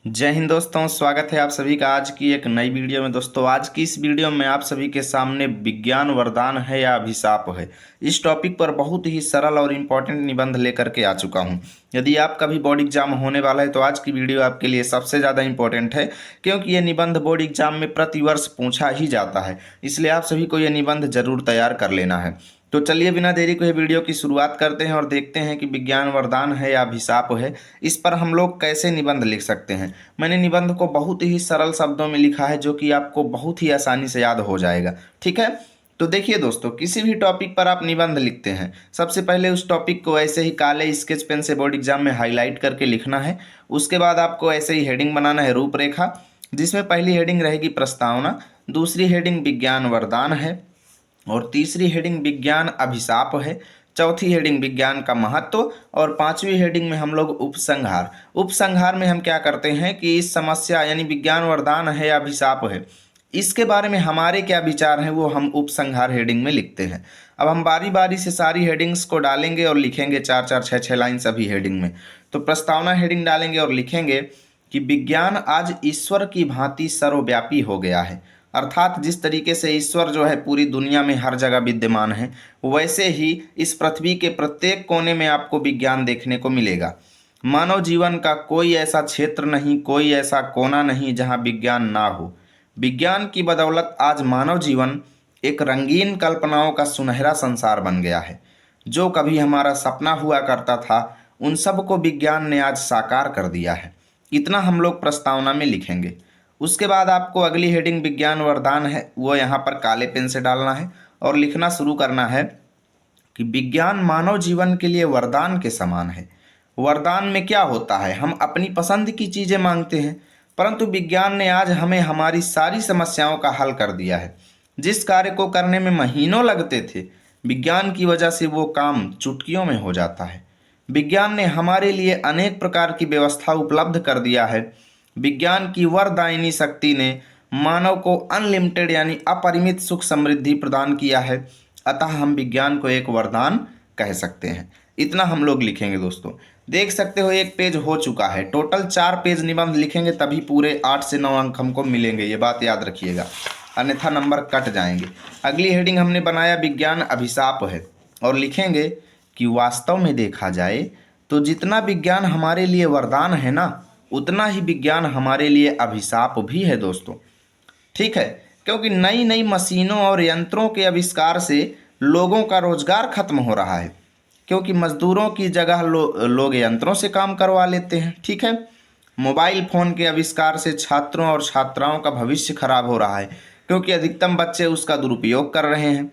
जय हिंद दोस्तों, स्वागत है आप सभी का आज की एक नई वीडियो में। दोस्तों आज की इस वीडियो में आप सभी के सामने विज्ञान वरदान है या अभिशाप है, इस टॉपिक पर बहुत ही सरल और इम्पोर्टेंट निबंध लेकर के आ चुका हूं। यदि आपका भी बोर्ड एग्जाम होने वाला है तो आज की वीडियो आपके लिए सबसे ज़्यादा इम्पोर्टेंट है, क्योंकि ये निबंध बोर्ड एग्जाम में प्रतिवर्ष पूछा ही जाता है। इसलिए आप सभी को ये निबंध जरूर तैयार कर लेना है। तो चलिए बिना देरी को ये वीडियो की शुरुआत करते हैं और देखते हैं कि विज्ञान वरदान है या अभिशाप है, इस पर हम लोग कैसे निबंध लिख सकते हैं। मैंने निबंध को बहुत ही सरल शब्दों में लिखा है, जो कि आपको बहुत ही आसानी से याद हो जाएगा। ठीक है, तो देखिए दोस्तों, किसी भी टॉपिक पर आप निबंध लिखते हैं, सबसे पहले उस टॉपिक को ऐसे ही काले स्केच पेन से बोर्ड एग्जाम में हाईलाइट करके लिखना है। उसके बाद आपको ऐसे ही हेडिंग बनाना है, रूपरेखा, जिसमें पहली हेडिंग रहेगी प्रस्तावना, दूसरी हेडिंग विज्ञान वरदान है, और तीसरी हेडिंग विज्ञान अभिशाप है, चौथी हेडिंग विज्ञान का महत्व, और पांचवी हेडिंग में हम लोग उपसंहार। उपसंहार में हम क्या करते हैं कि इस समस्या यानी विज्ञान वरदान है या अभिशाप है, इसके बारे में हमारे क्या विचार हैं वो हम उपसंहार हेडिंग में लिखते हैं। अब हम बारी बारी से सारी हेडिंग्स को डालेंगे और लिखेंगे, चार चार छः छः लाइन सभी हेडिंग में। तो प्रस्तावना हेडिंग डालेंगे और लिखेंगे कि विज्ञान आज ईश्वर की भांति सर्वव्यापी हो गया है। अर्थात जिस तरीके से ईश्वर जो है पूरी दुनिया में हर जगह विद्यमान है, वैसे ही इस पृथ्वी के प्रत्येक कोने में आपको विज्ञान देखने को मिलेगा। मानव जीवन का कोई ऐसा क्षेत्र नहीं, कोई ऐसा कोना नहीं जहां विज्ञान ना हो। विज्ञान की बदौलत आज मानव जीवन एक रंगीन कल्पनाओं का सुनहरा संसार बन गया है। जो कभी हमारा सपना हुआ करता था, उन सब को विज्ञान ने आज साकार कर दिया है। इतना हम लोग प्रस्तावना में लिखेंगे। उसके बाद आपको अगली हेडिंग विज्ञान वरदान है, वो यहाँ पर काले पेन से डालना है और लिखना शुरू करना है कि विज्ञान मानव जीवन के लिए वरदान के समान है। वरदान में क्या होता है, हम अपनी पसंद की चीज़ें मांगते हैं, परंतु विज्ञान ने आज हमें हमारी सारी समस्याओं का हल कर दिया है। जिस कार्य को करने में महीनों लगते थे, विज्ञान की वजह से वो काम चुटकियों में हो जाता है। विज्ञान ने हमारे लिए अनेक प्रकार की व्यवस्था उपलब्ध कर दिया है। विज्ञान की वरदायिनी शक्ति ने मानव को अनलिमिटेड यानी अपरिमित सुख समृद्धि प्रदान किया है। अतः हम विज्ञान को एक वरदान कह सकते हैं। इतना हम लोग लिखेंगे दोस्तों। देख सकते हो एक पेज हो चुका है। टोटल 4 पेज निबंध लिखेंगे तभी पूरे 8 से 9 अंक हमको मिलेंगे, ये बात याद रखिएगा, अन्यथा नंबर कट जाएंगे। अगली हेडिंग हमने बनाया विज्ञान अभिशाप है, और लिखेंगे कि वास्तव में देखा जाए तो जितना विज्ञान हमारे लिए वरदान है ना, उतना ही विज्ञान हमारे लिए अभिशाप भी है दोस्तों। ठीक है, क्योंकि नई नई मशीनों और यंत्रों के आविष्कार से लोगों का रोजगार खत्म हो रहा है, क्योंकि मजदूरों की जगह लोग यंत्रों से काम करवा लेते हैं। ठीक है, मोबाइल फ़ोन के आविष्कार से छात्रों और छात्राओं का भविष्य खराब हो रहा है, क्योंकि अधिकतम बच्चे उसका दुरुपयोग कर रहे हैं।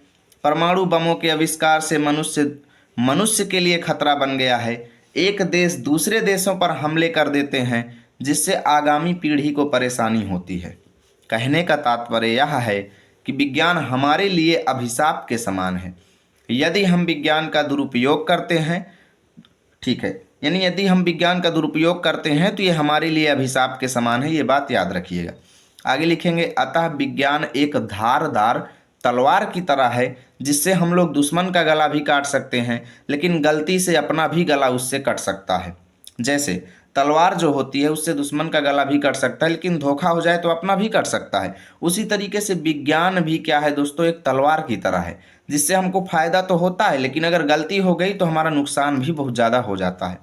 परमाणु बमों के आविष्कार से मनुष्य के लिए खतरा बन गया है। एक देश दूसरे देशों पर हमले कर देते हैं, जिससे आगामी पीढ़ी को परेशानी होती है। कहने का तात्पर्य यह है कि विज्ञान हमारे लिए अभिशाप के समान है। यदि हम विज्ञान का दुरुपयोग करते हैं, ठीक है, यानी यदि हम विज्ञान का दुरुपयोग करते हैं तो ये हमारे लिए अभिशाप के समान है, ये बात याद रखिएगा। आगे लिखेंगे, अतः विज्ञान एक धारदार तलवार की तरह है, जिससे हम लोग दुश्मन का गला भी काट सकते हैं, लेकिन गलती से अपना भी गला उससे कट सकता है। जैसे तलवार जो होती है उससे दुश्मन का गला भी कट सकता है, लेकिन धोखा हो जाए तो अपना भी कट सकता है। उसी तरीके से विज्ञान भी क्या है दोस्तों, एक तलवार की तरह है, जिससे हमको फायदा तो होता है, लेकिन अगर गलती हो गई तो हमारा नुकसान भी बहुत ज़्यादा हो जाता है।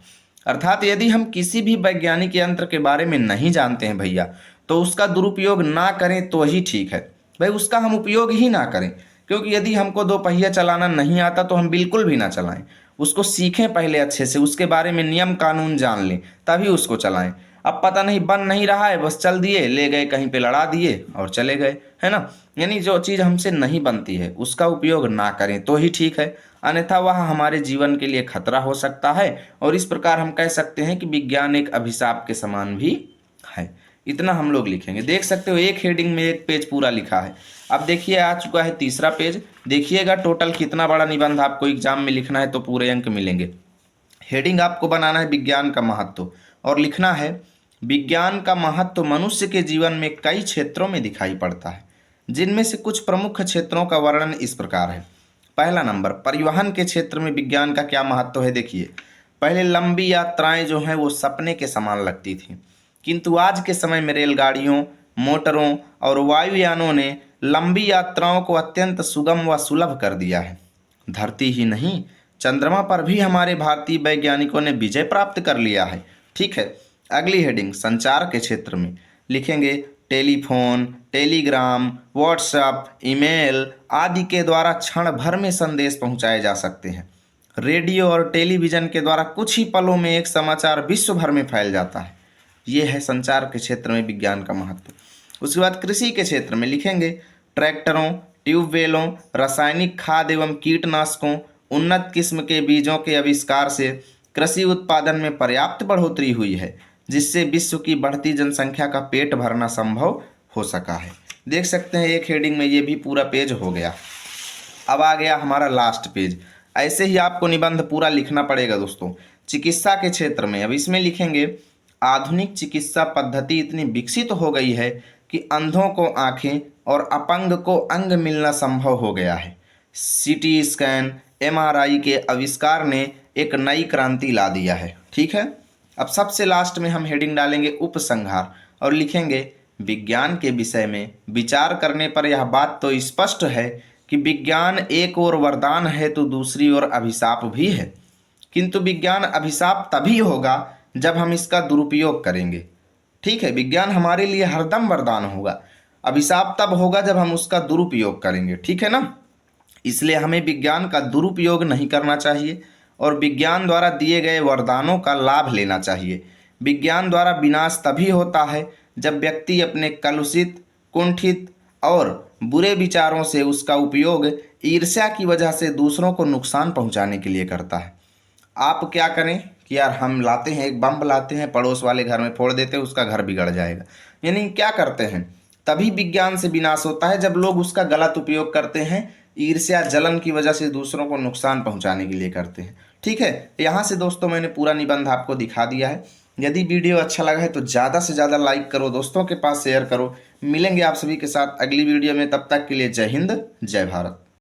अर्थात यदि हम किसी भी वैज्ञानिक यंत्र के बारे में नहीं जानते हैं भैया, तो उसका दुरुपयोग ना करें तो ही ठीक है भाई, उसका हम उपयोग ही ना करें। क्योंकि यदि हमको 2 पहिया चलाना नहीं आता तो हम बिल्कुल भी ना चलाएं, उसको सीखें पहले अच्छे से, उसके बारे में नियम कानून जान लें, तभी उसको चलाएं। अब पता नहीं बन नहीं रहा है, बस चल दिए, ले गए कहीं पे लड़ा दिए और चले गए, है ना। यानी जो चीज़ हमसे नहीं बनती है उसका उपयोग ना करें तो ही ठीक है, अन्यथा वह हमारे जीवन के लिए खतरा हो सकता है। और इस प्रकार हम कह सकते हैं कि विज्ञान एक अभिशाप के समान भी है। इतना हम लोग लिखेंगे। देख सकते हो एक हेडिंग में एक पेज पूरा लिखा है। अब देखिए आ चुका है तीसरा पेज। देखिएगा टोटल कितना बड़ा निबंध आपको एग्जाम में लिखना है तो पूरे अंक मिलेंगे। हेडिंग आपको बनाना है विज्ञान का महत्व, और लिखना है विज्ञान का महत्व मनुष्य के जीवन में कई क्षेत्रों में दिखाई पड़ता है, जिनमें से कुछ प्रमुख क्षेत्रों का वर्णन इस प्रकार है। पहला नंबर, परिवहन के क्षेत्र में विज्ञान का क्या महत्व है। देखिए, पहले लंबी यात्राएं जो हैं वो सपने के समान लगती थी। किंतु आज के समय में रेलगाड़ियों, मोटरों और वायुयानों ने लंबी यात्राओं को अत्यंत सुगम व सुलभ कर दिया है। धरती ही नहीं, चंद्रमा पर भी हमारे भारतीय वैज्ञानिकों ने विजय प्राप्त कर लिया है। ठीक है, अगली हेडिंग संचार के क्षेत्र में लिखेंगे टेलीफोन, टेलीग्राम, व्हाट्सएप, ईमेल आदि के द्वारा क्षण भर में संदेश पहुंचाए जा सकते हैं। रेडियो और टेलीविज़न के द्वारा कुछ ही पलों में एक समाचार विश्व भर में फैल जाता है। ये है संचार के क्षेत्र में विज्ञान का महत्व। उसके बाद कृषि के क्षेत्र में लिखेंगे ट्रैक्टरों, ट्यूबवेलों, रासायनिक खाद एवं कीटनाशकों, उन्नत किस्म के बीजों के आविष्कार से कृषि उत्पादन में पर्याप्त बढ़ोतरी हुई है, जिससे विश्व की बढ़ती जनसंख्या का पेट भरना संभव हो सका है। देख सकते हैं एक हेडिंग में ये भी पूरा पेज हो गया। अब आ गया हमारा लास्ट पेज। ऐसे ही आपको निबंध पूरा लिखना पड़ेगा दोस्तों। चिकित्सा के क्षेत्र में अब इसमें लिखेंगे आधुनिक चिकित्सा पद्धति इतनी विकसित हो गई है कि अंधों को आंखें और अपंग को अंग मिलना संभव हो गया है। सीटी स्कैन, एमआरआई के आविष्कार ने एक नई क्रांति ला दिया है। ठीक है, अब सबसे लास्ट में हम हेडिंग डालेंगे उपसंहार और लिखेंगे विज्ञान के विषय में विचार करने पर यह बात तो स्पष्ट है कि विज्ञान एक ओर वरदान है तो दूसरी ओर अभिशाप भी है। किंतु विज्ञान अभिशाप तभी होगा जब हम इसका दुरुपयोग करेंगे। ठीक है, विज्ञान हमारे लिए हरदम वरदान होगा, अभिशाप तब होगा जब हम उसका दुरुपयोग करेंगे। ठीक है ना, इसलिए हमें विज्ञान का दुरुपयोग नहीं करना चाहिए और विज्ञान द्वारा दिए गए वरदानों का लाभ लेना चाहिए। विज्ञान द्वारा विनाश तभी होता है जब व्यक्ति अपने कलुषित, कुंठित और बुरे विचारों से उसका उपयोग ईर्ष्या की वजह से दूसरों को नुकसान पहुंचाने के लिए करता है। आप क्या करें कि यार हम लाते हैं एक बम लाते हैं, पड़ोस वाले घर में फोड़ देते हैं, उसका घर बिगड़ जाएगा। यानी क्या करते हैं, तभी विज्ञान से विनाश होता है जब लोग उसका गलत उपयोग करते हैं, ईर्ष्या जलन की वजह से दूसरों को नुकसान पहुंचाने के लिए करते हैं। ठीक है, यहाँ से दोस्तों मैंने पूरा निबंध आपको दिखा दिया है। यदि वीडियो अच्छा लगा है तो ज़्यादा से ज़्यादा लाइक करो, दोस्तों के पास शेयर करो। मिलेंगे आप सभी के साथ अगली वीडियो में, तब तक के लिए जय हिंद, जय भारत।